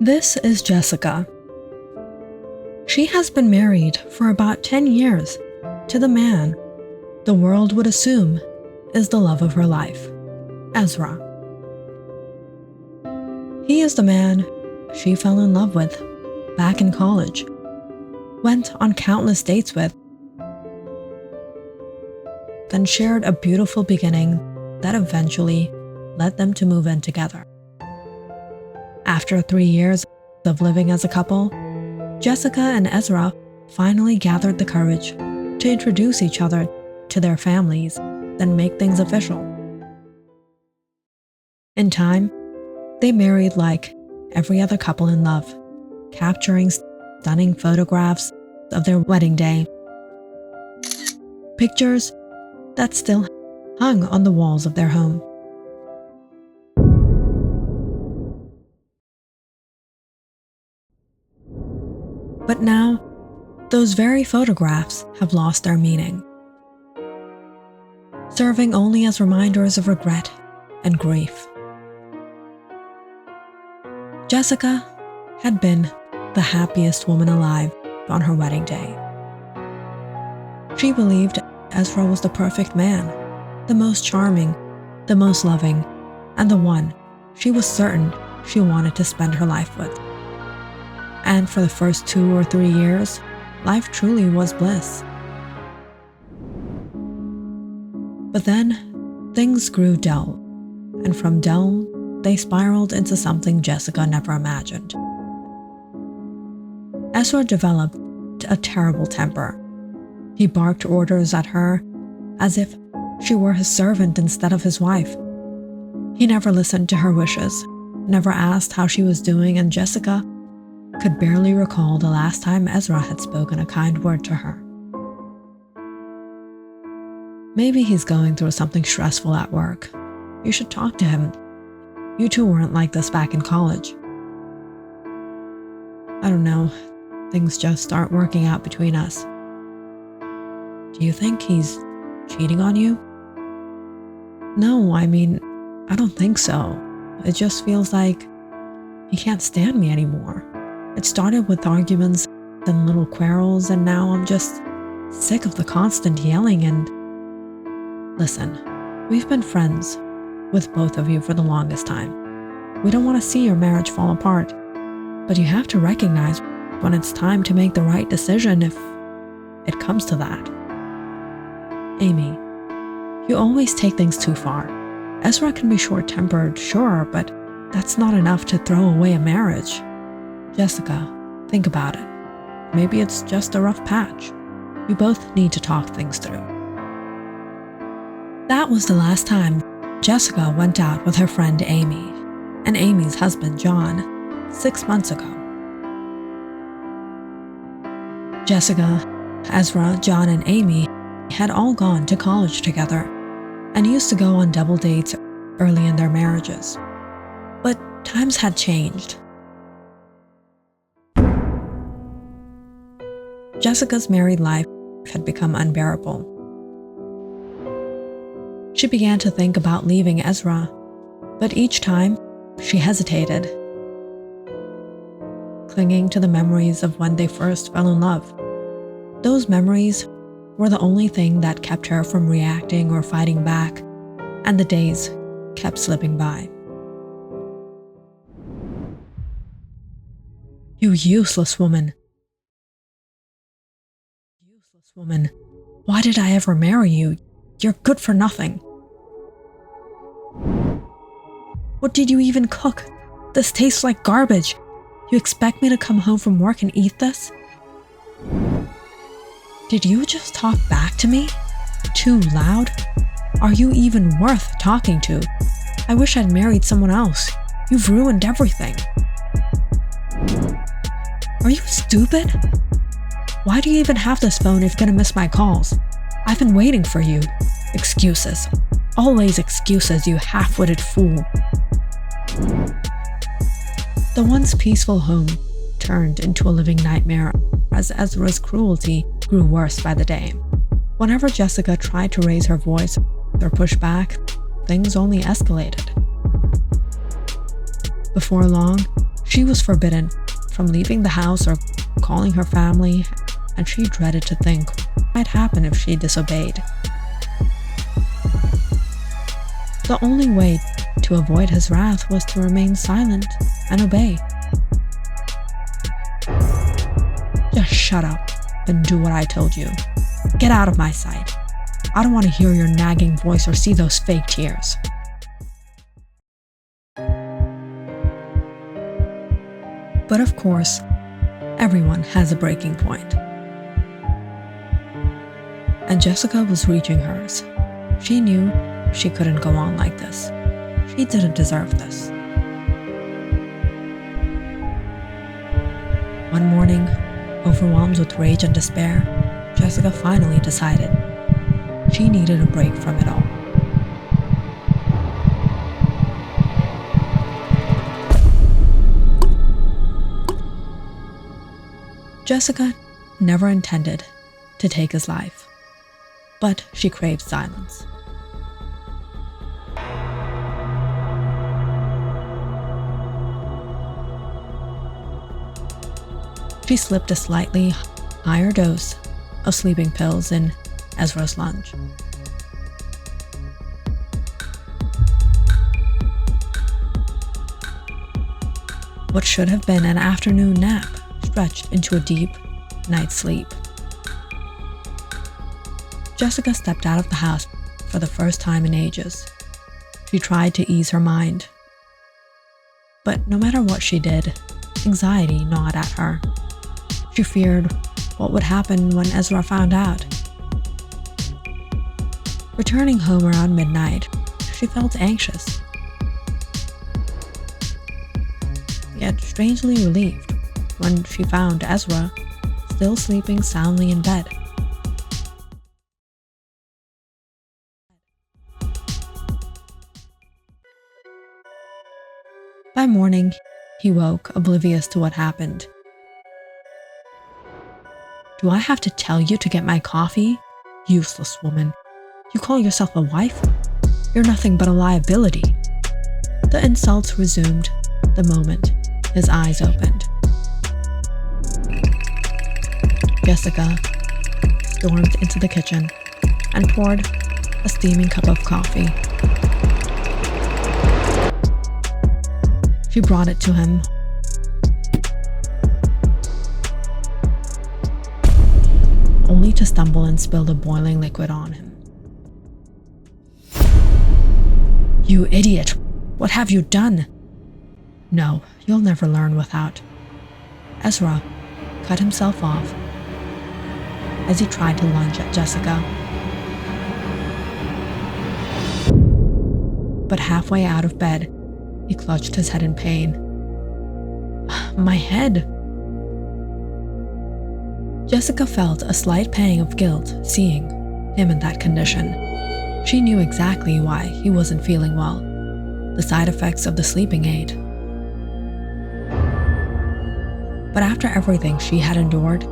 This is Jessica. She has been married for about 10 years to the man the world would assume is the love of her life, Ezra. He is the man she fell in love with back in college, went on countless dates with, then shared a beautiful beginning that eventually led them to move in together. After 3 years of living as a couple, Jessica and Ezra finally gathered the courage to introduce each other to their families, then make things official. In time, they married like every other couple in love, capturing stunning photographs of their wedding day. Pictures that still hung on the walls of their home. But now, those very photographs have lost their meaning, serving only as reminders of regret and grief. Jessica had been the happiest woman alive on her wedding day. She believed Ezra was the perfect man, the most charming, the most loving, and the one she was certain she wanted to spend her life with. And for the first 2 or 3 years, life truly was bliss. But then, things grew dull, and from dull, they spiraled into something Jessica never imagined. Ezra developed a terrible temper. He barked orders at her as if she were his servant instead of his wife. He never listened to her wishes, never asked how she was doing, and Jessica could barely recall the last time Ezra had spoken a kind word to her. Maybe he's going through something stressful at work. You should talk to him. You two weren't like this back in college. I don't know, things just aren't working out between us. Do you think he's cheating on you? No, I mean, I don't think so. It just feels like he can't stand me anymore. It started with arguments, then little quarrels, and now I'm just sick of the constant yelling and… Listen, we've been friends with both of you for the longest time. We don't want to see your marriage fall apart, but you have to recognize when it's time to make the right decision if it comes to that. Amy, you always take things too far. Ezra can be short-tempered, sure, but that's not enough to throw away a marriage. Jessica, think about it. Maybe it's just a rough patch. You both need to talk things through. That was the last time Jessica went out with her friend Amy and Amy's husband John 6 months ago. Jessica, Ezra, John, and Amy had all gone to college together and used to go on double dates early in their marriages. But times had changed. Jessica's married life had become unbearable. She began to think about leaving Ezra, but each time she hesitated, clinging to the memories of when they first fell in love. Those memories were the only thing that kept her from reacting or fighting back, and the days kept slipping by. You useless woman. Useless woman. Why did I ever marry you? You're good for nothing. What did you even cook? This tastes like garbage. You expect me to come home from work and eat this? Did you just talk back to me? Too loud? Are you even worth talking to? I wish I'd married someone else. You've ruined everything. Are you stupid? Why do you even have this phone if you're gonna miss my calls? I've been waiting for you. Excuses. Always excuses, you half-witted fool. The once peaceful home turned into a living nightmare as Ezra's cruelty grew worse by the day. Whenever Jessica tried to raise her voice or push back, things only escalated. Before long, She was forbidden from leaving the house or calling her family, and she dreaded to think what might happen if she disobeyed. The only way to avoid his wrath was to remain silent and obey. Just shut up and do what I told you. Get out of my sight. I don't want to hear your nagging voice or see those fake tears. But of course, everyone has a breaking point. And Jessica was reaching hers. She knew she couldn't go on like this. She didn't deserve this. One morning, overwhelmed with rage and despair, Jessica finally decided she needed a break from it all. Jessica never intended to take his life, but she craved silence. She slipped a slightly higher dose of sleeping pills in Ezra's lunch. What should have been an afternoon nap stretched into a deep night's sleep. Jessica stepped out of the house for the first time in ages. She tried to ease her mind. But no matter what she did, anxiety gnawed at her. She feared what would happen when Ezra found out. Returning home around midnight, she felt anxious, yet strangely relieved when she found Ezra still sleeping soundly in bed. By morning, he woke, oblivious to what happened. "Do I have to tell you to get my coffee? Useless woman. You call yourself a wife? You're nothing but a liability." The insults resumed the moment his eyes opened. Jessica stormed into the kitchen and poured a steaming cup of coffee. She brought it to him, only to stumble and spill the boiling liquid on him. "You idiot! What have you done?" "No, you'll never learn without." Ezra cut himself off as he tried to lunge at Jessica. But halfway out of bed, he clutched his head in pain. "My head!" Jessica felt a slight pang of guilt seeing him in that condition. She knew exactly why he wasn't feeling well, the side effects of the sleeping aid. But after everything she had endured,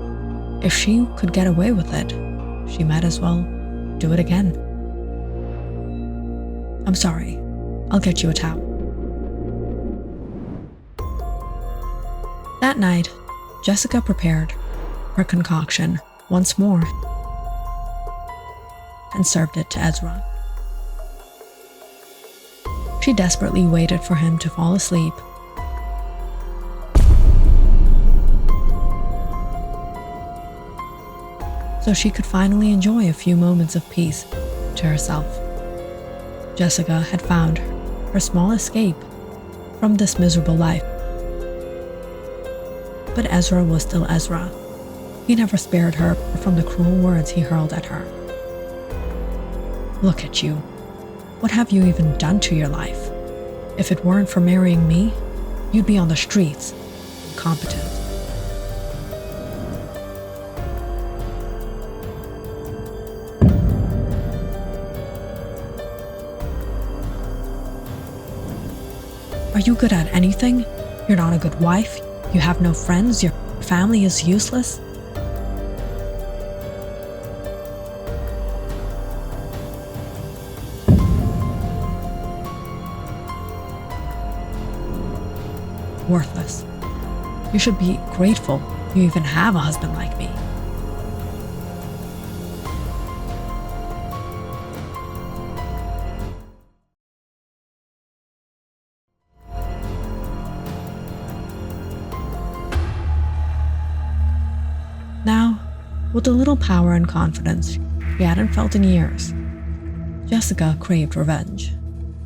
if she could get away with it, she might as well do it again. "I'm sorry. I'll get you a towel." That night, Jessica prepared her concoction once more and served it to Ezra. She desperately waited for him to fall asleep. So she could finally enjoy a few moments of peace to herself. Jessica had found her small escape from this miserable life. But Ezra was still Ezra. He never spared her from the cruel words he hurled at her. "Look at you. What have you even done to your life? If it weren't for marrying me, you'd be on the streets, incompetent." "Are you good at anything? You're not a good wife. You have no friends. Your family is useless." Worthless. You should be grateful you even have a husband like me. Now, with a little power and confidence she hadn't felt in years, Jessica craved revenge,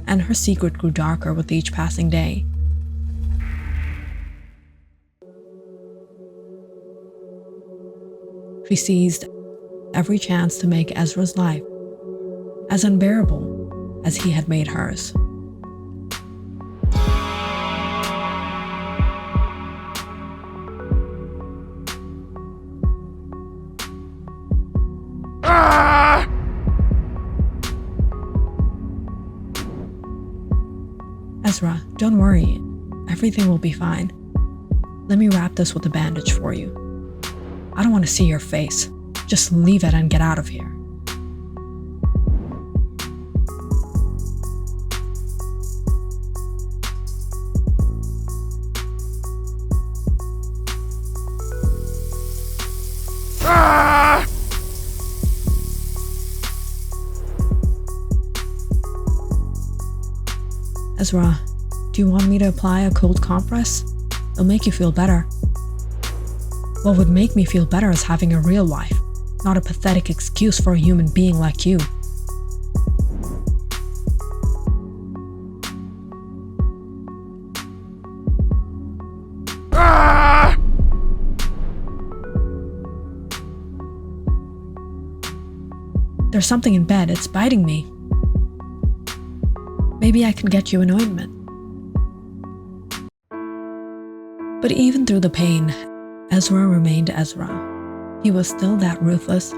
and her secret grew darker with each passing day. She seized every chance to make Ezra's life as unbearable as he had made hers. Ezra, don't worry. Everything will be fine. Let me wrap this with a bandage for you. I don't want to see your face. Just leave it and get out of here. Ezra, do you want me to apply a cold compress? It'll make you feel better. What would make me feel better is having a real life, not a pathetic excuse for a human being like you. There's something in bed, it's biting me. Maybe I can get you an ointment. But even through the pain, Ezra remained Ezra. He was still that ruthless,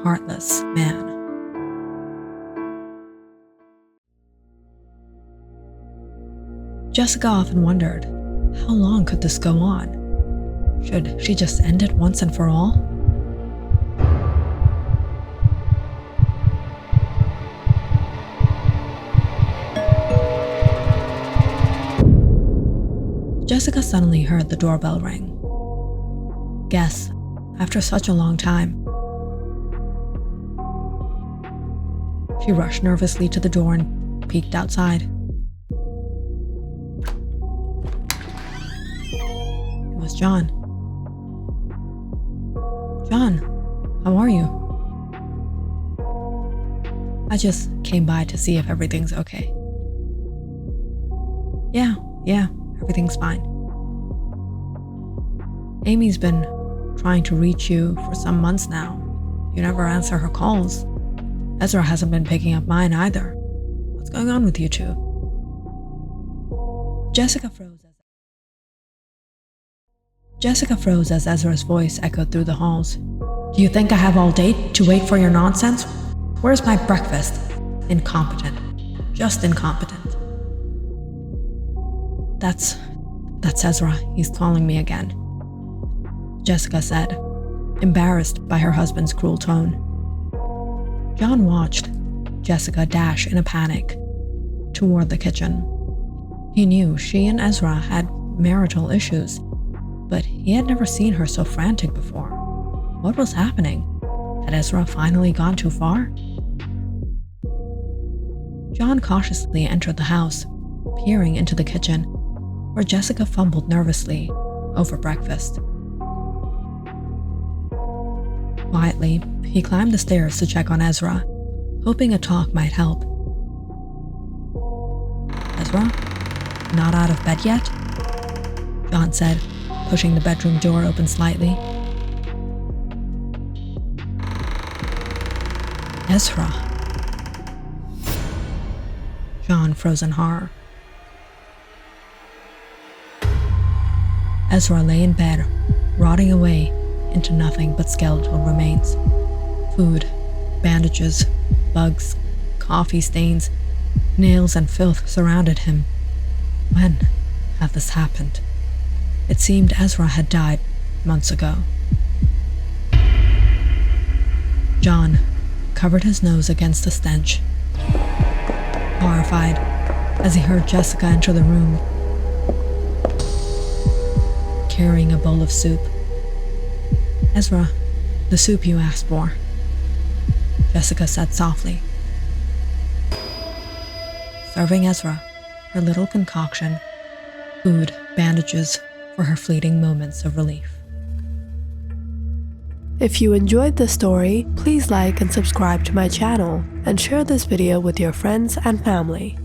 heartless man. Jessica often wondered, how long could this go on? Should she just end it once and for all? Jessica suddenly heard the doorbell ring. Guess, after such a long time. She rushed nervously to the door and peeked outside. It was John. John, how are you? I just came by to see if everything's okay. Yeah, everything's fine. Amy's been trying to reach you for some months now. You never answer her calls. Ezra hasn't been picking up mine either. What's going on with you two? Jessica froze as Ezra's voice echoed through the halls. Do you think I have all day to wait for your nonsense? Where's my breakfast? Incompetent. Just incompetent. That's Ezra. He's calling me again, Jessica said, embarrassed by her husband's cruel tone. John watched Jessica dash in a panic toward the kitchen. He knew she and Ezra had marital issues, but he had never seen her so frantic before. What was happening? Had Ezra finally gone too far? John cautiously entered the house, peering into the kitchen, where Jessica fumbled nervously over breakfast. Quietly, he climbed the stairs to check on Ezra, hoping a talk might help. Ezra? Not out of bed yet? John said, pushing the bedroom door open slightly. Ezra. John froze in horror. Ezra lay in bed, rotting away into nothing but skeletal remains. Food, bandages, bugs, coffee stains, nails and filth surrounded him. When had this happened? It seemed Ezra had died months ago. John covered his nose against the stench, horrified as he heard Jessica enter the room, carrying a bowl of soup. "Ezra, the soup you asked for," Jessica said softly, serving Ezra her little concoction, food, bandages for her fleeting moments of relief. If you enjoyed this story, please like and subscribe to my channel and share this video with your friends and family.